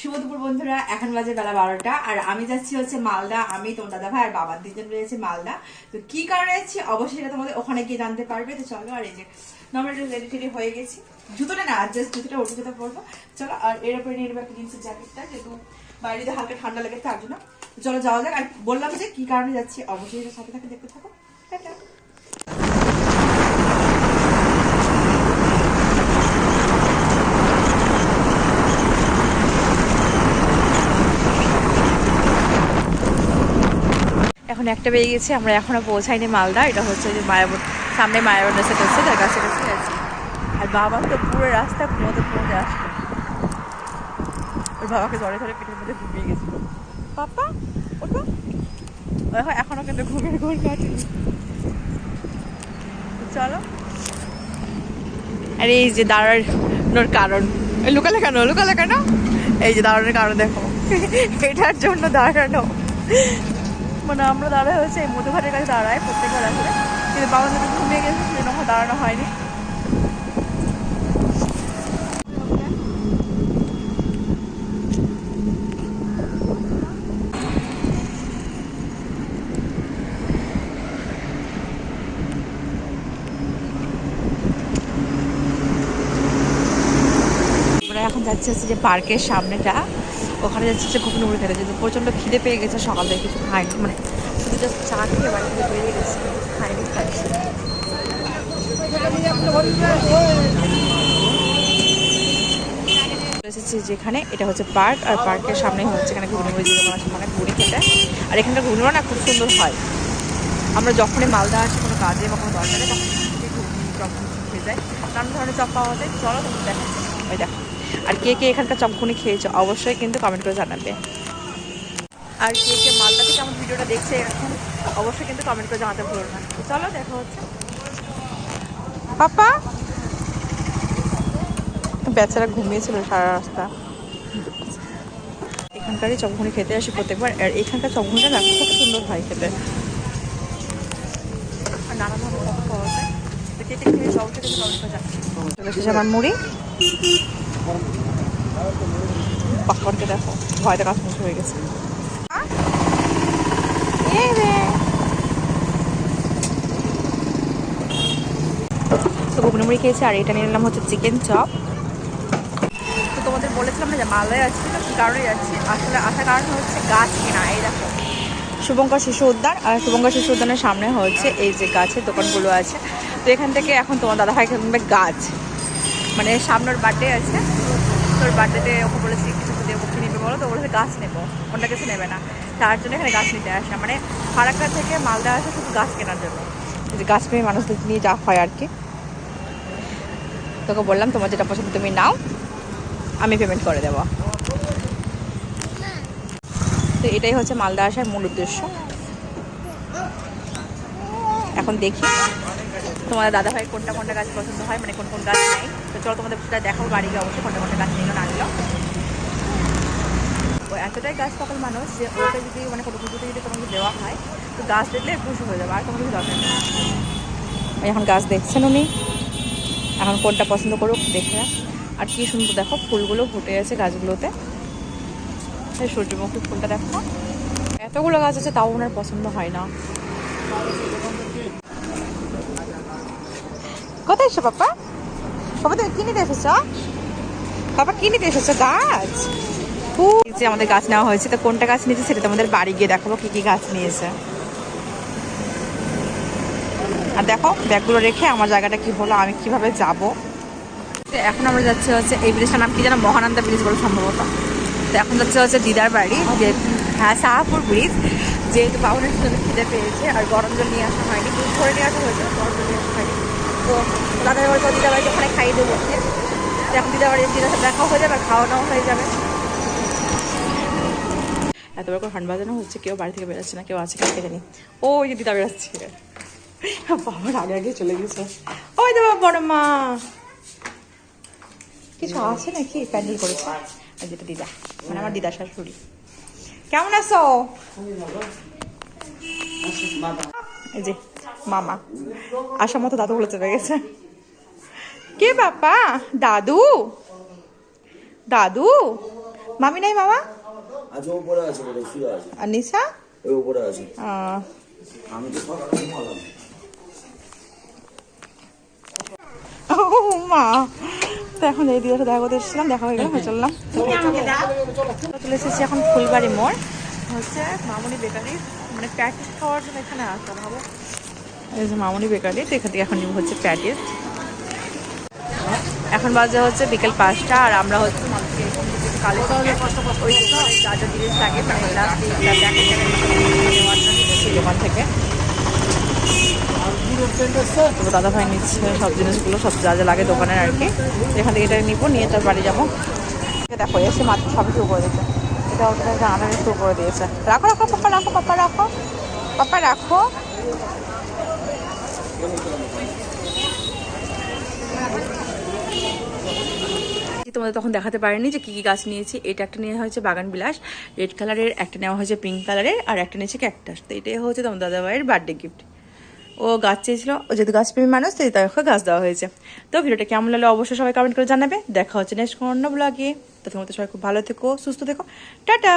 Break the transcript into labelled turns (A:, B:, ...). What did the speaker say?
A: শুভ দুপুর বন্ধুরা, এখন বাজে বেলা 12টা আর আমি যাচ্ছি হচ্ছে মালদা। আমি তোমার দাদা ভাই আর বাবার দুজন রয়েছে মালদা। তো কি কারণে যাচ্ছি অবশ্যই এটা তোমাদের ওখানে গিয়ে জানতে পারবে। তো চলো, আর এই যে নর্মাল রেডি টেডি হয়ে গেছি, জুতোটা না জাস্ট জুতোটা উঠে যেতে পড়বো। চলো, আর এর উপরে নিয়ে নেবো একটা জিন্সের জ্যাকেটটা, যেহেতু বাইরে যদি হালকা ঠান্ডা লাগে তার জন্য। তো চলো যাওয়া যাক। আর বললাম যে কি কারণে যাচ্ছি অবশ্যই এটা সাথে সাথে দেখতে থাকো। টাটা। এখন একটা বেরিয়ে গেছে, আমরা এখনো পৌঁছাইনি মালদা। এটা হচ্ছে যে মায়াবন, সামনে মায়াবন সেট হচ্ছে, তার কাছে কাছে আছি। আর বাবা তো পুরো রাস্তা ঘুমোতে ঘুমোতে আসলো। ওর বাবাকে ধরে ধরে পিঠের মধ্যে ঘুমিয়ে গেছিল। পাপা ওঠো, এখনো কিন্তু ঘুমের ঘুর কাটেনি। চলো। আর এই যে দাঁড়ানোর কারণ, লুকালে কেন লুকালে কেন, এই যে দাঁড়ানোর কারণ দেখো, এটার জন্য দাঁড়ানো। মানে আমরা দাঁড়ায় হয়েছে এই মধুঘাটের কাছে দাঁড়ায় প্রত্যেকবার আসলে, কিন্তু বাবা যখন ঘুমিয়ে গেছে সেজন্য দাঁড়ানো হয়নি। আমরা এখন যাচ্ছি হচ্ছে যে পার্কের সামনেটা, ওখানে যাচ্ছি হচ্ছে ঘুগনি মুড়ি খেতে। যেহেতু প্রচণ্ড খিদে পেয়ে গেছে, সকাল থেকে কিছু খাইনি, মানে শুধু জাস্ট চা খেয়ে বাড়ি থেকে বেরিয়ে গেছি, কিছু খাইনি খাইছি। এসেছি যেখানে, এটা হচ্ছে পার্ক, আর পার্কের সামনে হচ্ছে এখানে ঘুগনি মুড়ি দোকান আছে, মানে ঘুগনি খেতে। আর এখানকার ঘুগনি না খুব সুন্দর হয়। আমরা যখনই মালদা আসি কোনো কাজে বা কোনো দরকারে, তখন ঘুগনি চপ খেয়ে যায়, নানান ধরনের চপ পাওয়া যায়। চলো তুমি দেখো, ওই দেখো। আর কে কে এখানকার চপঘুগনি খেয়েছো অবশ্যই কিন্তু কমেন্ট করে জানাবে। আর কে কে মালদা থেকে আমার ভিডিওটা দেখছে এখন অবশ্যই কিন্তু কমেন্ট করে জানাতে ভুলো না। চলো দেখা হচ্ছে। পাপা বেচারা ঘুমিয়েছিল সারা রাস্তা। এখানকারই চপঘুগনি খেতে আসি প্রত্যেকবার, আর এখানকার চপঘুগনিটা না খুব সুন্দর হয় খেতে, আর নানা ধরনের চপ পাওয়া যায়। তো কে কে খেয়েছো অবশ্যই কিন্তু কমেন্ট করে জানাবে। চলে এসেছে আমার মুড়ি, পাকড়কে দেখো ভয়তে কাজ মুছে হয়ে গেছে। তো ঘুগনি মুড়ি খেয়েছি, আর এটা নিয়ে নিলাম হচ্ছে চিকেন চপ। তো তোমাদের বলেছিলাম না যে মালদায় যাচ্ছি, তো কী কারণে যাচ্ছি, আসলে আসার কারণ হচ্ছে গাছ কেনা। এই দেখো শুভঙ্কর শিশু উদ্যান, আর শুভঙ্কর শিশু উদ্যানের সামনে হচ্ছে এই যে গাছের দোকানগুলো আছে। তো এখান থেকে এখন তোমার দাদাভাই কিনবে গাছ, মানে সামনের বার্থডে আছে, তোর বার্থডেতে ওকে বলেছি কিছু দেবো, কি নেবে বলো, তো বলেছে গাছ নেবো, অন্য কিছু নেবে না। তার জন্য এখানে গাছ নিতে আসে, মানে ফারাক্কা থেকে মালদা আসে শুধু গাছ কেনার জন্য। যে গাছ পেয়ে মানুষদের নিয়ে যা হয় আর কি। তোকে বললাম তোমার যেটা পছন্দ তুমি নাও, আমি পেমেন্ট করে দেবো। তো এটাই হচ্ছে মালদা আসার মূল উদ্দেশ্য। এখন দেখি তোমাদের দাদাভাই কোনটা কোনটা গাছ পছন্দ হয়, মানে কোন কোন গাছ নেই। তো চলো তোমাদের সেটা দেখাবো বাড়ি গিয়ে অবশ্যই কোনটা কোনটা গাছ নিল না নিল। ও এতটাই গাছ পাগল মানুষ যে ওকে যদি মানে কোনো পুজোতে যদি কোনো কিছু দেওয়া হয়, তো গাছ দেখলে খুশি হয়ে যাবে, আর কোনো কিছু দরকার নেই। এখন গাছ দেখছেন উনি, এখন কোনটা পছন্দ করুক দেখে। আর কি সুন্দর দেখো ফুলগুলো ফুটে আছে গাছগুলোতে, সেই সূর্যমুখী ফুলটা দেখো। এতগুলো গাছ আছে তাও ওনার পছন্দ হয় না। কোথায় এসছো পাপা? বাবা তুমি কি নিতে এসেছো? বাবা কি নিতে এসেছো? গাছ। যে আমাদের গাছ নেওয়া হয়েছে, তো কোনটা গাছ নিয়েছে সেটা তোমাদের বাড়ি গিয়ে দেখাবো কি কি গাছ নিয়েছে। আর দেখো ব্যাগগুলো রেখে আমার জায়গাটা কি হলো, আমি কিভাবে যাব। এখন আমরা যাচ্ছি হচ্ছে এই ব্রিজটার নাম কি যেন, মহানন্দা ব্রিজ বলে সম্ভবত। তো এখন যাচ্ছে হচ্ছে দিদার বাড়ি, যে হ্যাঁ শাহপুর ব্রিজ। যেহেতু বাবুনের জন্য খিদে পেয়েছে আর গরম জল নিয়ে আসা হয়নি, দুধ ভরে নিয়ে আসা হয়েছে, গরম জল নিয়ে আসা হয়নি। তো দাদার বাড়ি দিদার বাড়িতে ওখানে খাইয়ে দেবো। তো এখন দিদার বাড়ি দিদার সাথে দেখাও হয়ে যাবে আর খাওয়া দাওয়া হয়ে যাবে। এতবার করে হর্ন বাজানো হচ্ছে, কেউ বাড়ি থেকে বেরোচ্ছে না, কেউ আছে কেউ জানি। ও ওই যে দিদা বেরোচ্ছে, বাবার আগে আগে চলে গেছে। ওই তো বড় মা কিছু আছে নাকি প্যান্ডেল করেছে, আর যেটা দিদা মানে আমার দিদা শাশুড়ি। কেমন আছো? এই যে মামা আসার মতো দাদু বলে চলে গেছে। কে বাবা? দাদু? দাদু মামি নাই মামা?
B: আচ্ছা উপরে আছে, বলে শুয়ে আছে।
A: আর নিশা?
B: ওই উপরে আছে।
A: আহ,
B: আমি তো সকালে ঘুমালাম।
A: ও মা, তো এখন এই দিদিটা দেখা করতে এসেছিলাম, দেখা হয়ে গেল, চললাম। চলে এসেছি এখন ফুলবাড়ি মোড়, হচ্ছে মামুনি বেকারি, মানে প্যাটিস খাওয়ার জন্য এখানে আসতে হবে। এই যে মামুনি বেকারি, তো এখান থেকে এখন নিব হচ্ছে প্যাটিস। এখন বাজে হচ্ছে বিকেল 5টা, আর আমরা হচ্ছে মানুষকে এরকম কালে ওই যা যা জিনিস লাগে সেই দোকান থেকে তো দাদা ভাই নিচ্ছে সব জিনিসগুলো, সব যা যা লাগে দোকানের আর কি। এখান থেকে এটা নিবো, নিয়ে তার বাড়ি যাবো। দেখো এসে মাত্র সব শুরু করে দিয়েছে, এটা ওটা জানানো শুরু করে দিয়েছে। রাখো রাখো পাপা, রাখো পাপা, রাখো পাপা, রাখো। তোমাদের তখন দেখাতে পারিনি যে কি কি গাছ নিয়েছি। এটা একটা নেওয়া হয়েছে বাগান বিলাস রেড কালারের, একটা নেওয়া হয়েছে পিঙ্ক কালারের, আর একটা নিয়েছে ক্যাকটাস। তো এটাই হচ্ছে তোমার দাদা ভাইয়ের বার্থডে গিফট। ও গাছ চেয়েছিল, ও যেহেতু গাছপ্রেমী মানুষ, তাই তাকে গাছ দেওয়া হয়েছে। তো ভিডিওটা কেমন লাগলো অবশ্যই সবাই কমেন্ট করে জানাবে। দেখা হচ্ছে নেক্সট অন্য ব্লগে। তো তোমাদের সবাই খুব ভালো থেকো, সুস্থ থেকো, টাটা।